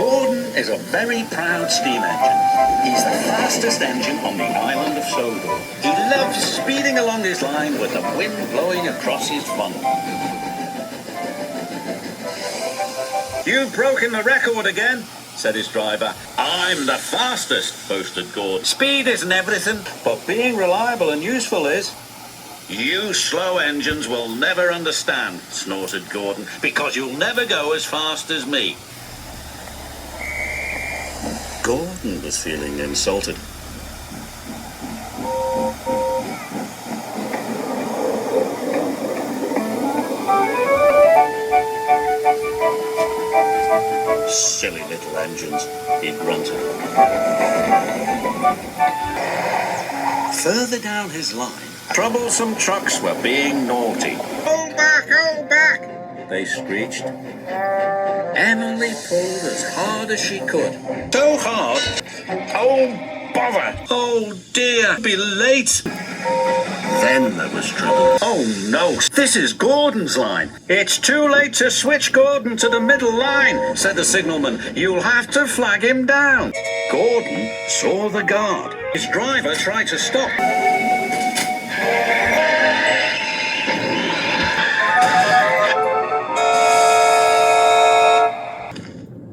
Gordon is a very proud steam engine. He's the fastest engine on the island of Sodor. He loves speeding along his line with the wind blowing across his funnel. "You've broken the record again," said his driver. "I'm the fastest," boasted Gordon. "Speed isn't everything, but being reliable and useful is." "You slow engines will never understand," snorted Gordon, "because you'll never go as fast as me." Gordon was feeling insulted. "Silly little engines," he grunted. Further down his line, troublesome trucks were being naughty. "Hold back, they screeched. Emily pulled as hard as she could. So hard. "Oh, bother! Oh, dear! Be late!" Then there was trouble. "Oh, no! This is Gordon's line. It's too late to switch Gordon to the middle line," said the signalman. "You'll have to flag him down." Gordon saw the guard. His driver tried to stop.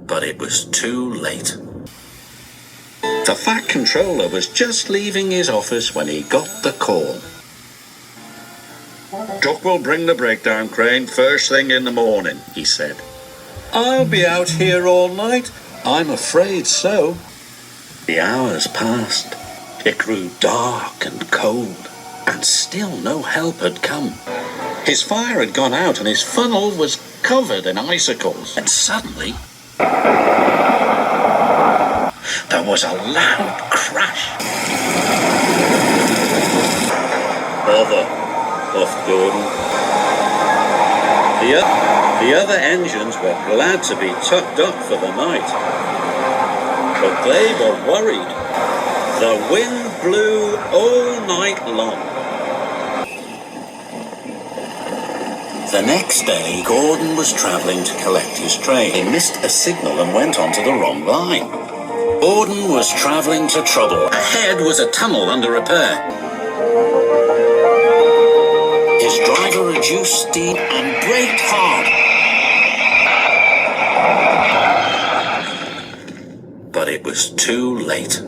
But it was too late. The Fat Controller was just leaving his office when he got the call. "Truck will bring the breakdown crane first thing in the morning," he said. "I'll be out here all night." "I'm afraid so." The hours passed. It grew dark and cold, and still no help had come. His fire had gone out and his funnel was covered in icicles. And suddenly, there was a loud crash. "Bother," puffed Gordon. The other engines were glad to be tucked up for the night. But they were worried. The wind blew all night long. The next day, Gordon was travelling to collect his train. He missed a signal and went onto the wrong line. Gordon was travelling to trouble. Ahead was a tunnel under repair. His driver reduced speed and braked hard. But it was too late.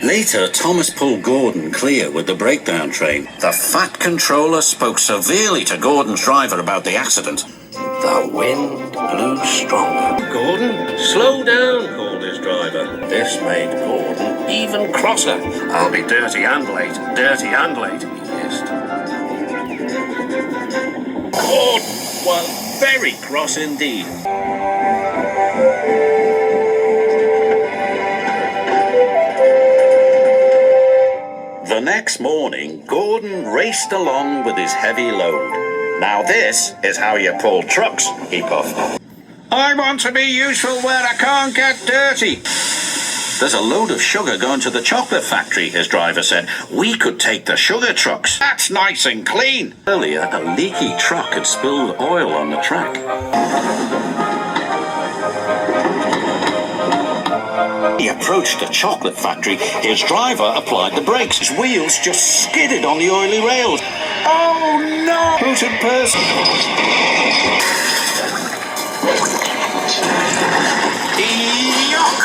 Later, Thomas pulled Gordon clear with the breakdown train. The Fat Controller spoke severely to Gordon's driver about the accident. The wind blew stronger. "Gordon, slow down," called his driver. This made Gordon even crosser. "I'll be dirty and late, he hissed. Gordon was very cross indeed. The next morning, Gordon raced along with his heavy load. "Now this is how you pull trucks," he puffed. "I want to be useful where I can't get dirty." "There's a load of sugar going to the chocolate factory," his driver said. "We could take the sugar trucks. That's nice and clean." Earlier, a leaky truck had spilled oil on the track. He approached the chocolate factory. His driver applied the brakes. His wheels just skidded on the oily rails. "Oh no!" hooted Percy. "Yuck!"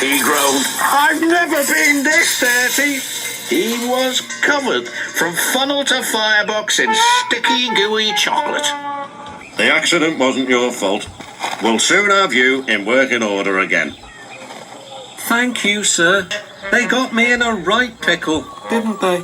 he groaned. "I've never been this dirty." He was covered from funnel to firebox in sticky, gooey chocolate. "The accident wasn't your fault. We'll soon have you in working order again." "Thank you, sir. They got me in a right pickle, didn't they?"